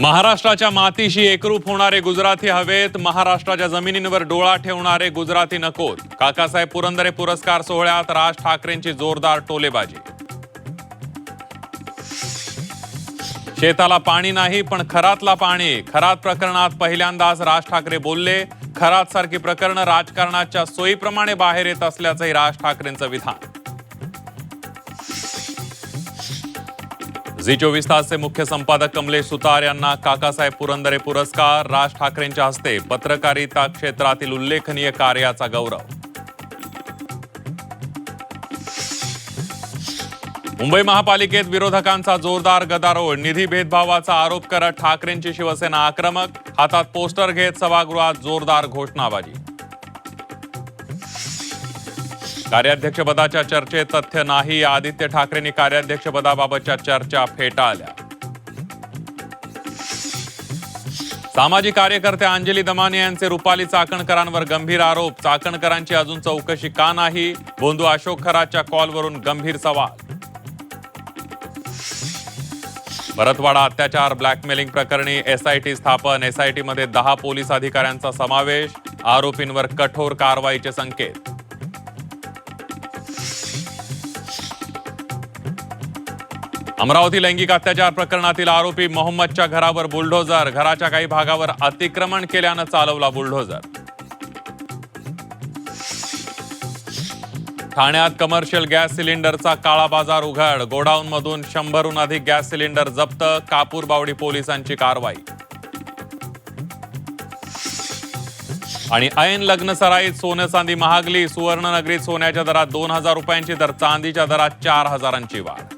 महाराष्ट्राच्या मातीशी एकरूप होणारे गुजराती हवेत, महाराष्ट्राच्या जमिनींवर डोळा ठेवणारे गुजराती नकोत. काकासाहेब पुरंदरे पुरस्कार सोहळ्यात राज ठाकरेंची जोरदार टोलेबाजी. शेताला पाणी नाही पण खरातला पाणी. खरात प्रकरणात पहिल्यांदाच राज ठाकरे बोलले. खरात सारखी प्रकरण राजकारणाच्या सोयीप्रमाणे बाहेर येत असल्याचंही राज ठाकरेंचं विधान. झी24 तासचे मुख्य संपादक कमलेश सुतार यांना काकासाहेब पुरंदरे पुरस्कार. राज ठाकरेंच्या हस्ते पत्रकारिता क्षेत्रातील उल्लेखनीय कार्याचा गौरव. मुंबई महापालिकेत विरोधकांचा जोरदार गदारोळ. निधी भेदभावाचा आरोप करत ठाकरेंची शिवसेना आक्रमक. हातात पोस्टर घेत सभागृहात जोरदार घोषणाबाजी. कार्याध्यक्षपदाच्या चर्चेत तथ्य नाही. आदित्य ठाकरेंनी कार्याध्यक्षपदाबाबतच्या चर्चा फेटाळल्या. सामाजिक कार्यकर्त्या अंजली दमानी यांचे रुपाली चाकणकरांवर गंभीर आरोप. चाकणकरांची अजून चौकशी का नाही? बोंधू अशोक खरातच्या कॉलवरून गंभीर सवाल. भरतवाडा अत्याचार ब्लॅकमेलिंग प्रकरणी एसआयटी स्थापन. एसआयटीमध्ये 10 पोलीस अधिकाऱ्यांचा समावेश. आरोपींवर कठोर कारवाईचे संकेत. अमरावती लैंगिक अत्याचार प्रकरणातील आरोपी मोहम्मदच्या घरावर बुलडोझर. घराच्या काही भागावर अतिक्रमण केल्यानं चालवला बुलडोझर. ठाण्यात कमर्शियल गॅस सिलेंडरचा काळा बाजार उघड. गोडाऊनमधून 100हून अधिक गॅस सिलेंडर जप्त. कापूरबावडी पोलिसांची कारवाई. आणि ऐन लग्न सराईत सोनं चांदी महागली. सुवर्णनगरीत सोन्याच्या दरात 2000 रुपयांची तर चांदीच्या दरात 4000ची वाढ.